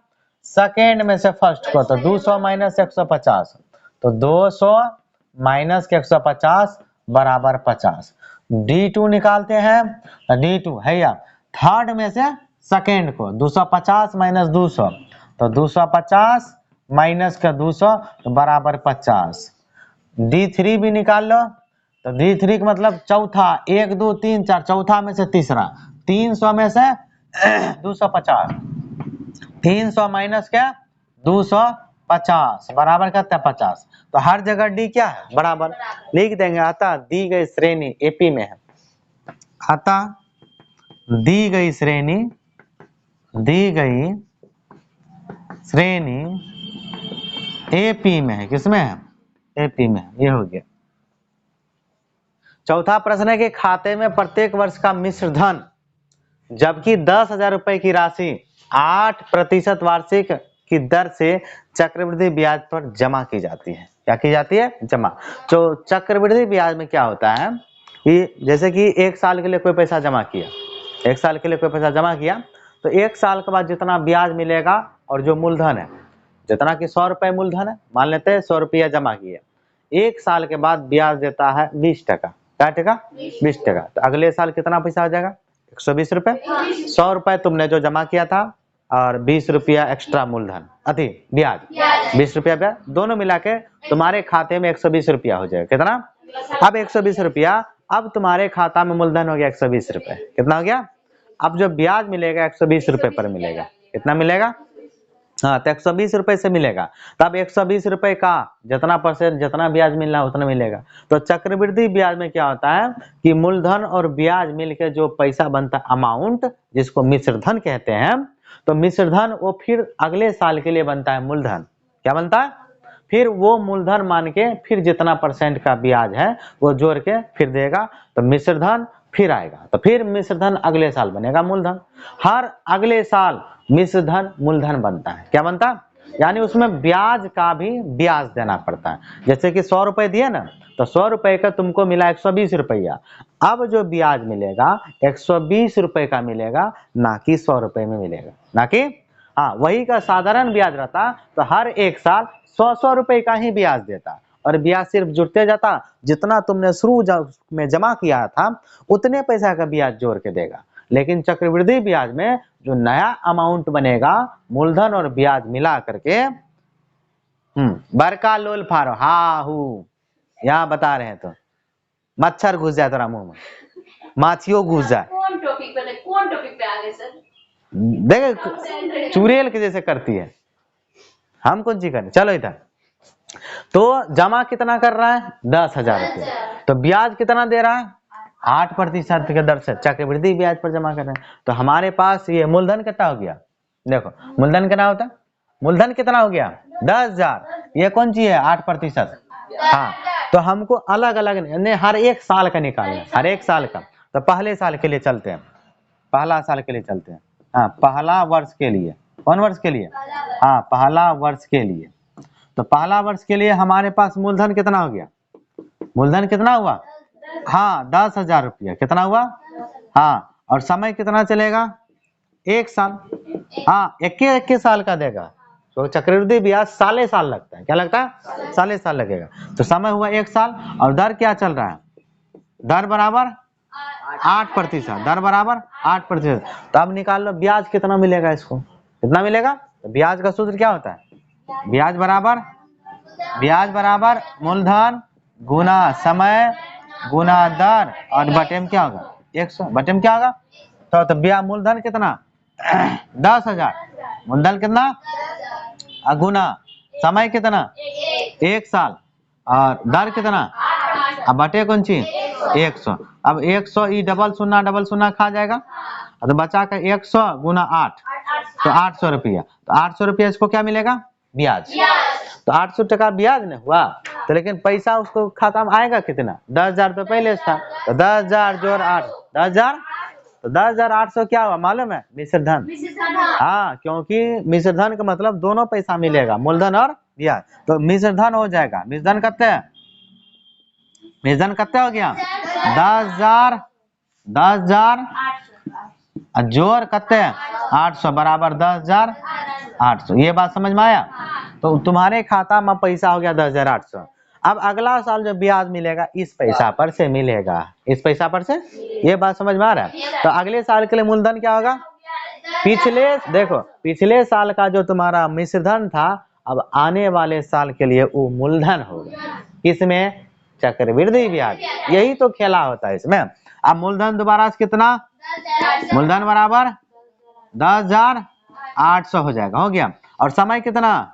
सेकेंड में से फर्स्ट को, तो 200 माइनस 150, तो 200 माइनस 150 बराबर 50। D2 निकालते हैं, D2 है या थर्ड में से सेकेंड को, 250 माइनस 200, तो 250 माइनस का 200 तो बराबर 50। D3 भी निकाल लो, तो D3 का मतलब चौथा, 1 2 3 4, चौथा में से तीसरा, 300 में से 250, 300 माइनस क्या? 250 बराबर करता है 50। तो हर जगह डी क्या है? बराबर लिख देंगे। अतः दी गई श्रेणी एपी में है, अतः दी गई श्रेणी एपी में है। किसमें है? एपी में। ये हो गया। चौथा प्रश्न है कि खाते में प्रत्येक वर्ष का मिश्र धन जबकि 10,000 रुपए की राशि 8% वार्षिक की दर से चक्रवृद्धि ब्याज पर जमा की जाती है। क्या की जाती है? जमा। तो चक्रवृद्धि ब्याज में क्या होता है कि जैसे कि 1 साल के लिए कोई पैसा जमा किया, 1 साल के लिए कोई पैसा जमा किया, तो 1 साल के बाद जितना ब्याज मिलेगा और जो मूलधन है, जितना कि 100 रुपए मूलधन है, मान लेते हैं 100 रुपया जमा किया, 1 साल के बाद ब्याज देता है 20%। क्या टका? 20%। तो अगले साल कितना पैसा हो जाएगा? 120 रुपए। 100 रुपए तुमने जो जमा किया था और 20 रुपया एक्स्ट्रा मूलधन, अति ब्याज, 20 रुपया ब्याज, दोनों मिला के तुम्हारे खाते में 120 रुपया हो जाएगा। कितना? अब 120 रुपया, अब तुम्हारे खाता में मूलधन हो गया 120 रुपए। कितना हो गया? अब जो ब्याज मिलेगा 120 रुपए पर मिलेगा। कितना मिलेगा? हाँ, तो 120 रुपए से मिलेगा। तब 120 रुपए का जितना परसेंट, जितना ब्याज मिलना है उतना मिलेगा। तो चक्रवृद्धि ब्याज में क्या होता है कि मूलधन और ब्याज मिलकर जो पैसा बनता है अमाउंट, जिसको मिश्र धन कहते हैं, तो मिश्र धन वो फिर अगले साल के लिए बनता है मूलधन। क्या बनता है? फिर वो मूलधन मान के फिर जितना परसेंट का ब्याज है वो जोड़ के फिर देगा, तो मिश्र धन फिर आएगा, तो फिर मिश्र धन अगले साल बनेगा मूलधन। हर अगले साल मिश्र धन मूलधन बनता है। क्या बनता है? यानी उसमें ब्याज का भी ब्याज देना पड़ता है। जैसे कि 100 रुपए दिए ना, तो 100 रुपए का तुमको मिला 120 रुपया। अब जो ब्याज मिलेगा 120 रुपए का मिलेगा, ना कि 100 रुपए में मिलेगा, ना कि हाँ वही का साधारण ब्याज रहता तो हर एक साल 100 रुपए का ही ब्याज देता, और ब्याज सिर्फ जुड़ते जाता, जितना तुमने शुरू में जमा किया था उतने पैसा का ब्याज जोड़ के देगा। लेकिन चक्रवृद्धि ब्याज में जो नया अमाउंट बनेगा मूलधन और ब्याज मिला करके, बरका लोल फारो हा हूँ यहाँ बता रहे हैं, तो मच्छर घुस जाए तेरा मुंह में, माछियों घुस जाए। कौन टॉपिक पे आ गए सर? देखे चुड़ैल के जैसे करती है, हम कौन सी करें। चलो इधर, तो जमा कितना कर रहा है 10,000 रुपये, तो ब्याज कितना दे रहा है 8% के दर से चक्रवृद्धि ब्याज पर जमा कर रहे हैं। तो हमारे पास ये मूलधन कितना हो गया, देखो मूलधन कितना होता है, मूलधन कितना हो गया 10,000, ये कौन सी है 8%। हाँ, तो हमको अलग अलग हर एक साल का निकालना है, हर एक साल का। तो पहले साल के लिए चलते हैं, पहला साल के लिए चलते हैं। हाँ, पहला वर्ष के लिए, कौन वर्ष के लिए, हाँ पहला वर्ष के लिए। तो पहला वर्ष के लिए हमारे पास मूलधन कितना हो गया, मूलधन कितना हुआ, हाँ 10,000 रुपया कितना हुआ, हाँ और समय कितना चलेगा 1 साल, हाँ 21 साल का देगा। तो चक्रवृद्धि ब्याज साले साल लगता है, क्या लगता है साले साल लगेगा। तो समय हुआ 1 साल, और दर क्या चल रहा है, दर बराबर 8%, दर बराबर 8%। तो अब निकाल लो ब्याज कितना मिलेगा, इसको कितना मिलेगा। तो ब्याज का सूत्र क्या होता है, ब्याज बराबर मूलधन गुना समय गुना दर, और बटे में क्या होगा 100, बटे में क्या होगा। तो ब्याज मूलधन कितना 10,000, मूलधन कितना गुना समय कितना 1 साल, और दर कितना, अब बटे कौन सी 100। अब 100 ई डबल शून्य खा जाएगा, तो बचा का 100 गुना 8, तो 800 रुपया। तो 800 रुपया इसको क्या मिलेगा ब्याज। तो 800 टका ब्याज न हुआ, तो लेकिन पैसा उसको खाता में आएगा कितना 10,000 रुपये पहले था। तो 10,000 जोड़ 8 10,000, तो 10,800 क्या हुआ मालूम है, मिश्र धन। हाँ, क्योंकि मिश्र धन का मतलब दोनों पैसा मिलेगा, मूलधन और ब्याज, तो मिश्र धन हो जाएगा। मिश्र धन कितने है, मिश्र धन कितने हो गया 10,000 जोड़ कितने 800 बराबर 10,800। ये बात समझ में आया। तो तुम्हारे खाता में पैसा हो गया 10,800। अब अगला साल जो ब्याज मिलेगा इस पैसा पर से मिलेगा, इस पैसा पर से। ये बात समझ में आ रहा है। तो अगले साल के लिए मूलधन क्या होगा, पिछले साल का जो तुम्हारा मिश्र धन था, अब आने वाले साल के लिए वो मूलधन होगा। किसमें, चक्रवृद्धि ब्याज। यही तो खेला होता है इसमें। अब मूलधन दोबारा से कितना, मूलधन बराबर 10,800 हो जाएगा, हो गया। और समय कितना,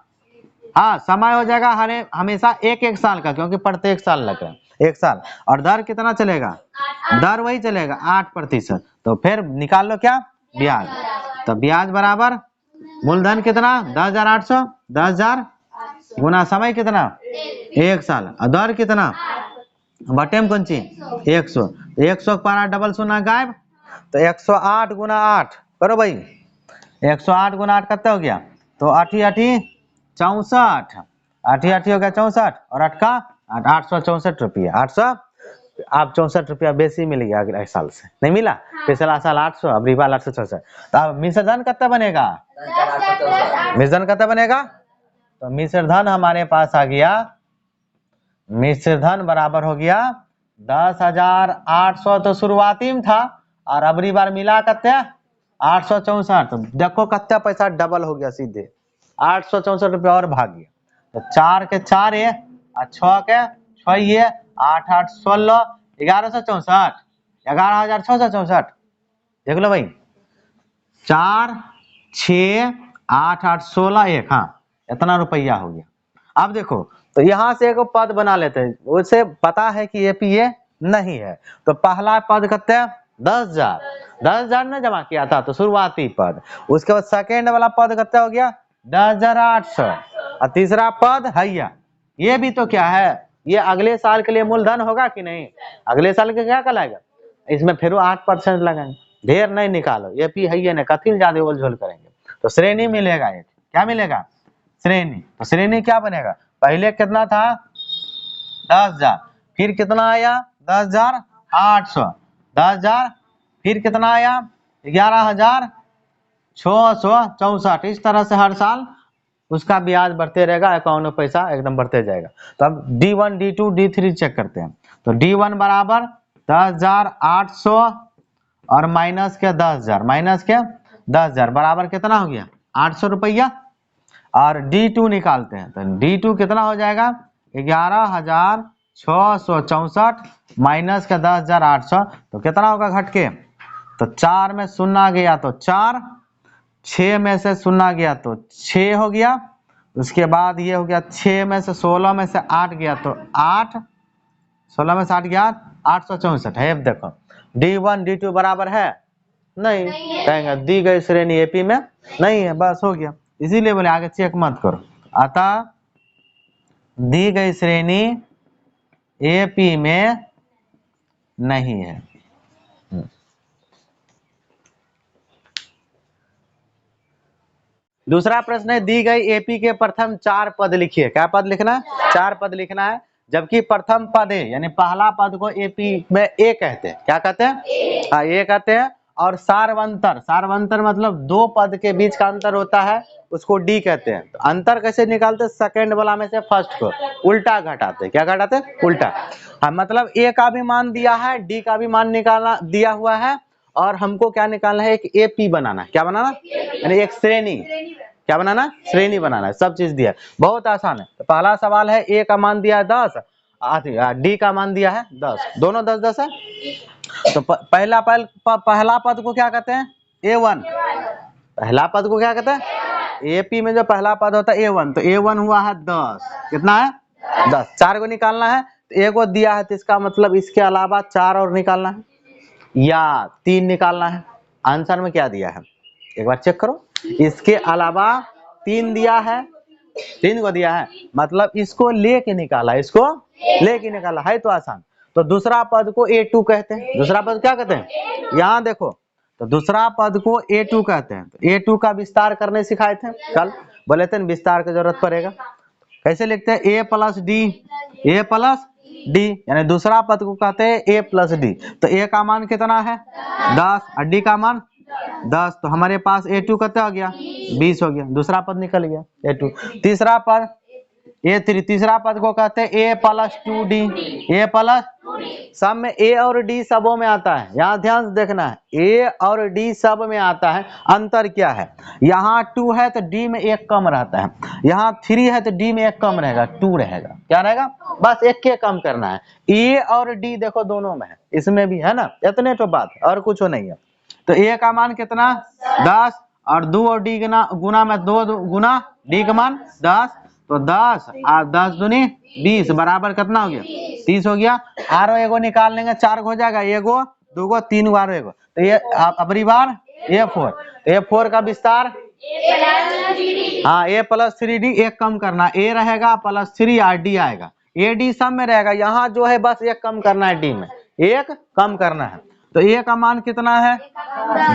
हाँ समय हो जाएगा हमेशा 1 साल का, क्योंकि प्रत्येक साल लग रहा है 1 साल। और दर कितना चलेगा, दर वही चलेगा 8%। तो फिर निकाल लो क्या ब्याज। तो ब्याज बराबर मूलधन कितना 10,800, 10,000 गुना समय कितना 1 साल, और दर कितना बटे में कौन सी 100। 100 पारा डबल शून्य गायब, तो 108 गुना 8 करो भाई, 108 गुना 8 कितना हो गया, तो 8 64, 8 हो गया 64, और 8 का 864 रुपया, 800 आप 64 रुपया बेसी मिल गया अगले साल से, नहीं मिला पिछला साल 800, अब रिवाल 864। तो अब मिश्र धन कितना बनेगा, मिश्र धन कितना बनेगा, तो मिश्र धन हमारे पास आ गया, मिश्र धन बराबर हो गया 10,800 तो शुरुआती में था, और अबरी बार मिला कितने 864। तो देखो कितना पैसा डबल हो गया, सीधे 864 रुपया और भाग गया। तो 4 के 4 है, 6 के 6 है, 8 8 16 1164, 11,664। देख लो भाई, 4 6 8 8 16 1, हाँ इतना रुपया हो गया। अब देखो तो यहाँ से एक पद बना लेते हैं, उसे पता है कि एपीए नहीं है, तो पहला पद कितने 10,000, 10,000 ने जमा किया था तो शुरुआती पद। उसके बाद सेकेंड वाला पद कितना हो गया 10,800, और तीसरा पद हैया, ये भी तो क्या है, ये अगले साल के लिए मूलधन होगा कि नहीं, अगले साल के क्या कहलाएगा, इसमें फिर 8% लगाएंगे, ढेर नहीं निकालो, ये पी है ने कथी ज्यादा उलझोल करेंगे, तो श्रेणी मिलेगा, ये क्या मिलेगा श्रेणी। तो श्रेणी क्या बनेगा, पहले कितना था 10,000, फिर कितना आया 10,800, 10,000 फिर कितना आया 11,664, इस तरह से हर साल उसका ब्याज बढ़ते रहेगा, अकाउंट में पैसा एकदम बढ़ते जाएगा। तो अब D1 D2 D3 चेक करते हैं, तो D1 बराबर 10,800 और माइनस के 10,000, माइनस के 10,000 बराबर कितना हो गया 800 रुपया, और D2 निकालते हैं, तो D2 कितना हो जाएगा 11,664 माइनस का 10,800, तो कितना होगा घट के, तो 4 में शून्य गया तो 4, 6 में से शून्य गया तो 6 हो गया, उसके बाद ये हो गया 6 में से 16 में से 8 गया तो 8, 16 में से 8 गया 864 है। अब देखो D1 D2 बराबर है नहीं, कहेंगे दी गई श्रेणी एपी में नहीं है, बस हो गया, इसीलिए बोले आगे चेक मत करो। अतः दी गई श्रेणी एपी में नहीं है। दूसरा प्रश्न है, दी गई एपी के प्रथम 4 पद लिखिए। क्या पद लिखना है, 4 पद लिखना है, जबकि प्रथम पद है यानी पहला पद को एपी में ए कहते हैं, क्या कहते हैं हाँ ए कहते हैं, और सार्वंतर, सार्वंतर मतलब 2 पद के बीच का अंतर होता है उसको डी कहते हैं। तो अंतर कैसे निकालते, सेकंड वाला में से फर्स्ट को उल्टा घटाते, क्या घटाते उल्टा, हाँ मतलब ए का भी मान दिया है, डी का भी मान निकालना दिया हुआ है, और हमको क्या निकालना है, एक एपी बनाना है, क्या बनाना यानी एक श्रेणी, क्या बनाना श्रेणी बनाना है, सब चीज दिया है, बहुत आसान है। तो पहला सवाल है ए का मान दिया है 10, डी का मान दिया है 10, दोनों 10 10 है, तो पहला पद को क्या कहते हैं A1, पहला पद को क्या कहते हैं एपी में जो पहला पद होता है A1, तो A1 हुआ है 10, कितना है 10, 4 को निकालना है, तो ए को दिया है तो इसका मतलब इसके अलावा 4 और निकालना है या 3 निकालना है। आंसर में क्या दिया है एक बार चेक करो, इसके अलावा 3 दिया है, 3 को दिया है, मतलब इसको लेके निकाला, इसको लेके निकाला है, तो आसान। तो दूसरा पद को A2 कहते हैं, दूसरा पद क्या कहते हैं, यहाँ देखो, तो दूसरा पद को A2 कहते हैं। तो A2 का विस्तार करने सिखाए थे कल, बोले थे विस्तार की जरूरत पड़ेगा, कैसे लिखते हैं A प्लस डी, यानी दूसरा पद को कहते हैं A प्लस डी। तो A का मान कितना है 10 और डी का मान 10, तो हमारे पास A2 कितना हो गया 20 हो गया, दूसरा पद निकल गया A2। तीसरा पद A3, तीसरा पद को कहते हैं A plus 2D, A plus, सब में A और D सबों में आता है, यहाँ ध्यान से देखना है, A और D सब में आता है, अंतर क्या है, यहाँ 2 है तो D में 1 कम रहता है, यहाँ 3 है तो D में 1 कम रहेगा, 2 रहेगा, क्या रहेगा बस 1 के कम करना है। A और D देखो दोनों में है, इसमें भी है ना, इतने तो बात और कुछ नहीं है। तो A का मान कितना 10 और 2 और D गुना में 2 गुना D का मान 10, तो 10 और 10 दूनी 20 बराबर कितना हो गया 30 हो गया। आरो एगो निकाल लेंगे 4 हो जाएगा, एगो 2 गो 3 गो आरो एगो, तो ये अबरी बार A4, A4 का विस्तार हाँ A प्लस 3D, एक कम करना, A रहेगा प्लस 3 और D आएगा, AD सब में रहेगा, यहाँ जो है बस एक कम करना है, D में एक कम करना है। तो A का मान कितना है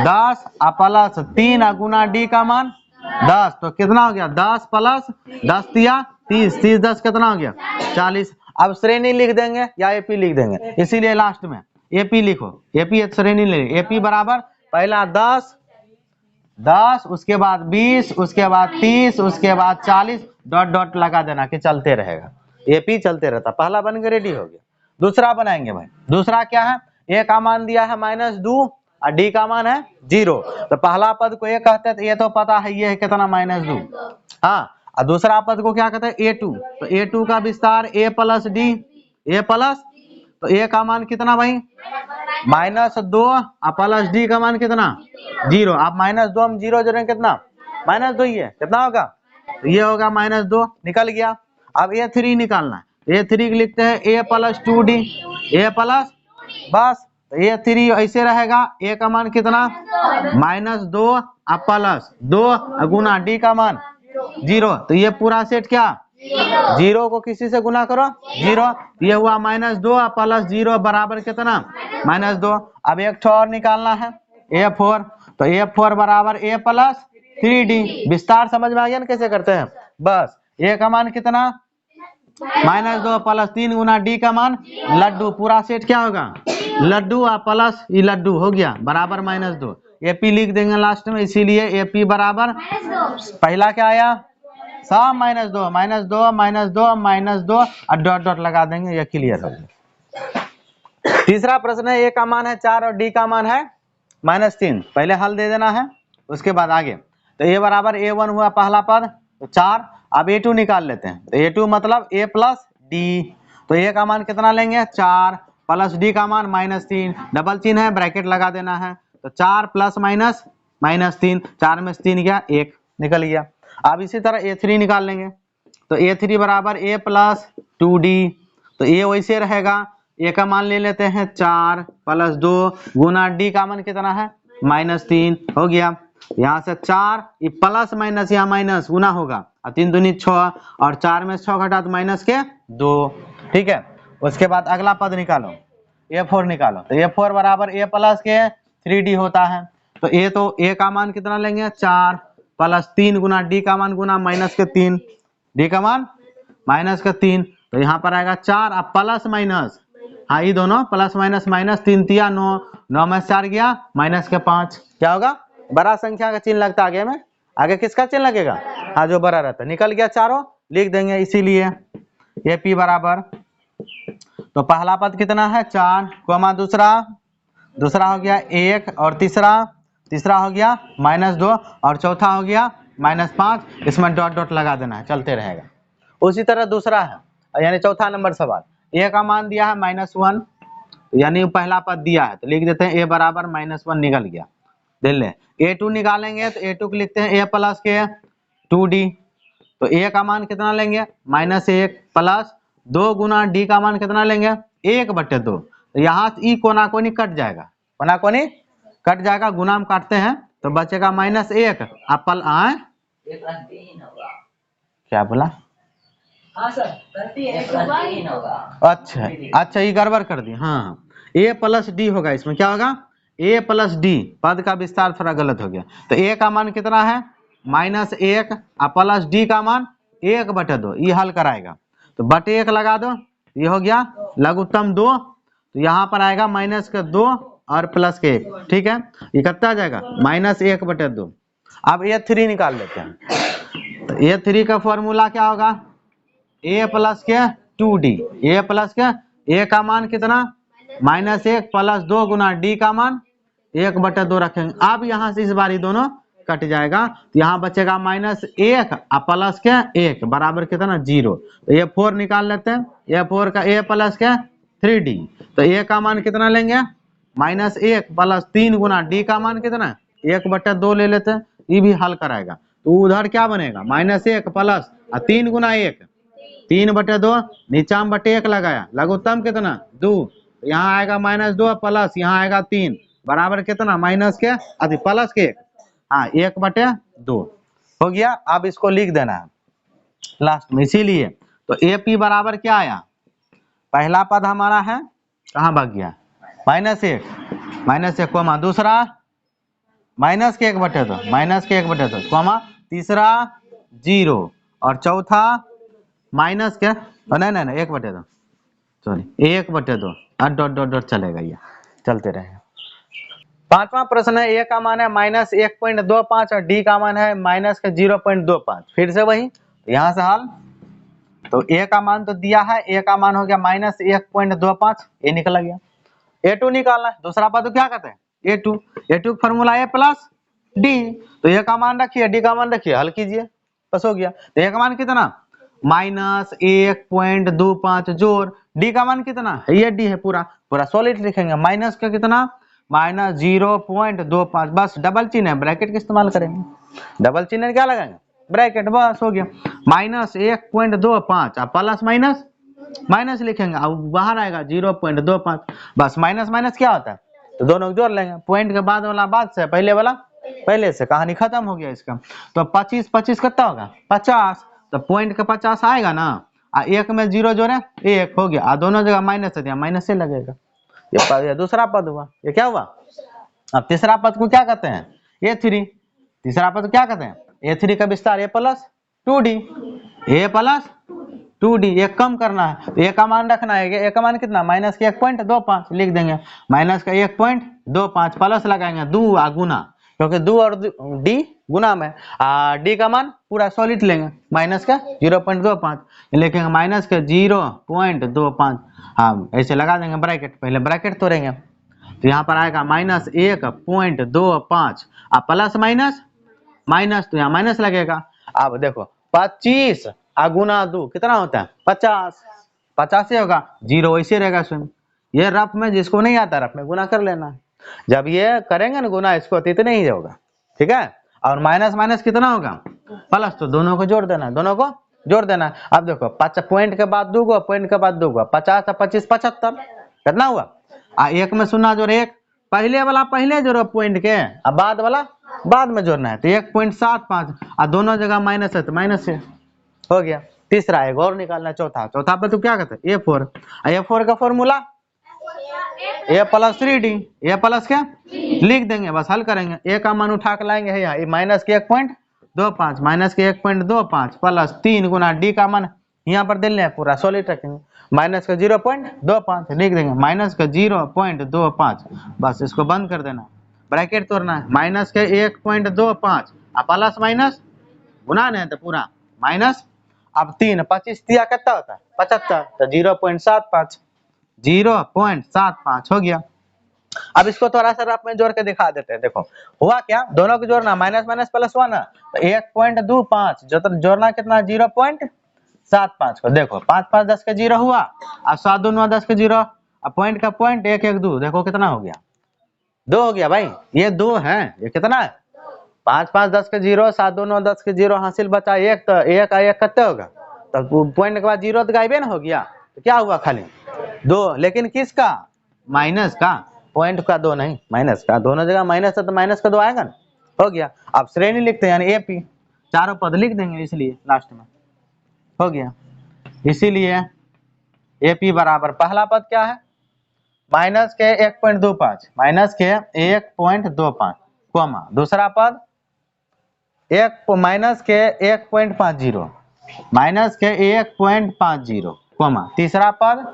10 प्लस 3 गुना D का मान 10, तो कितना हो गया 10 प्लस 10 दिया 30, 30 10 कितना हो गया 40। अब श्रेणी लिख देंगे या एपी लिख देंगे, इसीलिए लास्ट में एपी लिखो, एपी श्रेणी ले, एपी बराबर पहला 10, उसके बाद 20, उसके बाद 30, उसके बाद 40, डॉट डॉट लगा देना कि चलते रहेगा, एपी चलते रहता। पहला बन के रेडी हो गया। दूसरा बनाएंगे भाई, दूसरा क्या है, ए का मान दिया है -2 और डी का मान है 0, तो पहला पद को ए कहते हैं, तो ये तो पता है ये है कितना -2, हाँ, और दूसरा पद को क्या कहते हैं A2, तो A2 का विस्तार A plus D, A plus, तो A का मान कितना भाई -2 और प्लस डी का मान कितना 0, आप -2 हम 0 जोड़ेंगे कितना -2 ही है, कितना होगा? तो ये होगा -2, निकल गया। अब A3 निकालना है, A3 लिखते हैं A + 2D, A प्लस, बस A3 ऐसे रहेगा, A का मान कितना? -2 और प्लस 2 गुना D का मान 0, तो ये पूरा सेट क्या? 0 को किसी से गुना करो 0, ये हुआ -2 और प्लस 0 बराबर कितना? -2। अब एक ठो और निकालना है A4, तो A4 बराबर A + 3D। विस्तार समझ में आ गया ना कैसे करते हैं? बस A का मान कितना? -2 प्लस 3 गुना D का मान लड्डू, पूरा सेट क्या होगा? लड्डू और प्लस ये लड्डू हो गया बराबर -2। AP लिख देंगे लास्ट में, इसीलिए AP बराबर पहला क्या आया? सब -2 -2 और डॉट डॉट लगा देंगे, ये क्लियर हो गया। तीसरा प्रश्न है, A का मान है 4 और D का मान है -3। पहले हल दे देना है, उसके बाद आगे। तो A बराबर A1 हुआ पहला पद, तो 4। अब A2 निकाल लेते हैं, तो A2 मतलब A + D, तो A का मान कितना लेंगे? 4 प्लस D का मान -3, डबल चिन्ह है, ब्रैकेट लगा देना है, तो 4 + -3, 4 में से 3 गया 1, निकल गया। अब इसी तरह A3 निकाल लेंगे, तो A3 बराबर A + 2D, तो A वैसे रहेगा, A का मान ले लेते हैं 4 प्लस 2 गुना D का मान कितना है? -3, हो गया। यहाँ से 4 ये प्लस माइनस यहाँ माइनस गुना होगा, 3 दूनी 6 और 4 में 6 घटा तो -2, ठीक है। उसके बाद अगला पद निकालो, A4 निकालो, तो A4 बराबर A + 3D होता है, तो A का मान कितना लेंगे? 4 प्लस 3 गुना D का मान गुना -3, D का मान -3, तो यहाँ पर आएगा 4 और प्लस माइनस, हाँ ये दोनों प्लस माइनस, -3 तिया 9, 9 में 4 गया -5, क्या होगा? बड़ा संख्या का चिन्ह लगता है आगे में, आगे किसका चिन्ह लगेगा? हाँ जो बड़ा रहता है, निकल गया चारों, लिख देंगे इसीलिए AP बराबर, तो पहला पद कितना है? 4 कोमा दूसरा हो गया 1 और तीसरा हो गया -2 और चौथा हो गया -5, इसमें डॉट डॉट लगा देना है, चलते रहेगा। उसी तरह दूसरा है, यानी चौथा नंबर सवाल, A का मान दिया है -1, यानी पहला पद दिया है, तो लिख देते हैं A बराबर -1, निकल गया। देख ले, A2 निकालेंगे, तो A2 को लिखते हैं A + 2D, तो A का मान कितना लेंगे? -1 प्लस 2 गुना D का मान कितना लेंगे? 1/2, तो यहाँ ई कोना कोनी कट जाएगा, कोना कोनी कट जाएगा, गुना में काटते हैं तो बचेगा -1 अपल आए, क्या बोला? हाँ सर, करती है अच्छा ये गड़बड़ कर दी, हाँ A + D होगा, इसमें क्या होगा? A + D, पद का विस्तार थोड़ा गलत हो गया, तो A का मान कितना है? -1 और प्लस D का मान 1/2, ये हल कराएगा, तो बटे 1 लगा दो, ये हो गया लघुत्तम 2, तो यहाँ पर आएगा -2 और प्लस 1, ठीक है, ये कितना आ जाएगा? -1/2। अब A3 निकाल लेते हैं, तो A3 का फॉर्मूला क्या होगा? A + 2D, A + A का मान कितना? -1 प्लस 2 गुना D का मान 1/2 रखेंगे। अब यहाँ से इस बार ये दोनों कट जाएगा, तो यहाँ बचेगा -1 और प्लस 1 बराबर कितना? 0, तो A4 निकाल लेते हैं, A4 का A + 3D, तो A का मान कितना लेंगे? -1 प्लस 3 गुना D का मान कितना? 1/2 ले लेते हैं, ये भी हल कराएगा, तो उधर क्या बनेगा? -1 प्लस 3 गुना 1, 3/2, नीचा में बटे 1 लगाया, लघुत्तम कितना? 2, यहाँ आएगा -2 प्लस यहाँ आएगा 3 बराबर कितना? प्लस 1, हाँ 1/2 हो गया। अब इसको लिख देना है लास्ट में, इसीलिए तो AP बराबर क्या आया? पहला पद हमारा है, कहाँ भाग गया? -1 कोमा दूसरा -1/2 कोमा तीसरा 0 और चौथा माइनस क्या? नहीं 1/2, सॉरी 1/2 और डॉट डॉट डॉट चलेगा, ये चलते रहेगा। पांचवा प्रश्न है, A का मान है -1.25 और D का मान है -0.25, फिर से वही, तो यहाँ से हल, तो A का मान तो दिया है, A का मान हो गया -1.25, ये निकल गया। A2 निकालना है, दूसरा पद क्या कहते हैं? A2 फॉर्मूला A + D, तो A का मान रखिए, D का मान रखिए, हल कीजिए, बस हो गया। तो A का मान कितना? -1.25 जोड़ D का मान कितना है? ये D है, पूरा सॉलिड लिखेंगे, माइनस का कितना? माइनस 0.25, बस डबल चिन्ह है, ब्रैकेट का इस्तेमाल करेंगे। डबल चिन्ह क्या लगाएंगे, ब्रैकेट, बस हो गया। माइनस 1.25, अब प्लस माइनस माइनस लिखेंगे, अब बाहर आएगा 0.25, बस माइनस माइनस क्या होता है, तो दोनों को जोड़ लेंगे। पॉइंट के बाद वाला बाद से, पहले वाला पहले से, कहानी खत्म हो गया इसका। तो 25 25 कितना होगा 50, तो पॉइंट का 50 आएगा ना, एक में 0 जोड़े 1 हो गया, दोनों जगह माइनस है, माइनस से लगेगा। ये दूसरा पद हुआ, ये क्या हुआ। अब तीसरा पद को क्या कहते हैं, A3। तीसरा पद क्या कहते हैं, A3 का विस्तार A plus 2D, A plus 2D। ये कम करना है, तो A का मान रखना है, A का मान कितना, माइनस का 1.25 लिख देंगे, माइनस का 1.25 प्लस लगाएंगे 2 गुना, क्योंकि 2 और D गुना में, D का मान पूरा सॉलिड लेंगे, माइनस का 0.25 लिखेंगे, माइनस का 0.25, हाँ ऐसे लगा देंगे ब्रैकेट, पहले ब्रैकेट तोड़ेंगे, तो यहाँ पर आएगा माइनस 1.25, अब प्लस माइनस माइनस, तो यहाँ माइनस लगेगा। अब देखो 25 गुना 2 कितना होता है 50, 50 से होगा, 0 ऐसे रहेगा स्वयं। ये रफ में जिसको नहीं आता रफ में गुना कर लेना है, जब ये करेंगे ना गुना इसको तो इतना ही होगा, ठीक है। और माइनस माइनस कितना होगा प्लस, तो दोनों को जोड़ देना, दोनों को जोड़ देना। अब देखो पॉइंट के बाद 2 गो, पॉइंट के बाद 2 गो, 50 और 25 75, कितना हुआ, एक में शून्य जोड़ 1, पहले वाला पहले जोड़ो पॉइंट के, अब बाद वाला बाद में जोड़ना है, तो 1.75, और दोनों जगह माइनस है तो माइनस है, हो गया। तीसरा एक और निकालना, चौथा, चौथा पर तो क्या कहते हैं A4, A4 का formula A plus 3D, A plus क्या लिख देंगे, बस हल करेंगे, A का मान उठा के लाएंगे, है यहाँ माइनस के 1.25, माइनस के 1.25 प्लस 3 गुना D का मान यहाँ पर दिल पूरा सॉलिड रखेंगे, माइनस का 0.25 लिख देंगे, माइनस का 0.25, बस इसको बंद कर देना, ब्रैकेट तोड़ना है, माइनस के 1.25 प्लस माइनस गुना नहीं तो पूरा माइनस, अब 3 25 दिया कितना होता है 75, तो 0.75 0.75 हो गया। अब इसको थोड़ा सा रफ में जोड़ के दिखा देते हैं, देखो हुआ क्या, दोनों को जोड़ना, माइनस माइनस प्लस हुआ ना, तो 1.25 जोड़ना कितना 0.75 को, देखो 5 5 10 का 0 हुआ, और 7 2 9 10 का 0, अब पॉइंट का पॉइंट 1 1 2, देखो कितना हो गया 2 हो गया भाई, ये 2 है, ये कितना है 5 5 10 का 0, 7 2 9 10 का 0 हासिल बचा 1, तो 1 का 1 कितना होगा, तो पॉइंट के बाद 0 तो गायब ना हो गया, तो क्या हुआ खाली 2, लेकिन किसका माइनस का, पॉइंट का 2 नहीं माइनस का, दोनों जगह माइनस है तो माइनस का 2 आएगा ना, हो गया। अब श्रेणी लिखते हैं यानी AP, चारों पद लिख देंगे इसलिए लास्ट में, हो गया। इसीलिए AP बराबर पहला पद क्या है माइनस के 1.25, माइनस के 1.25 कोमा, दूसरा पद माइनस के 1.50, माइनस के 1.50 कोमा, तीसरा पद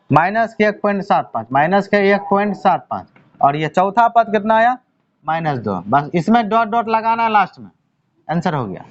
माइनस के 1.75, माइनस के 1.75, और ये चौथा पद कितना आया -2, बस इसमें डॉट डॉट लगाना है लास्ट में, आंसर हो गया।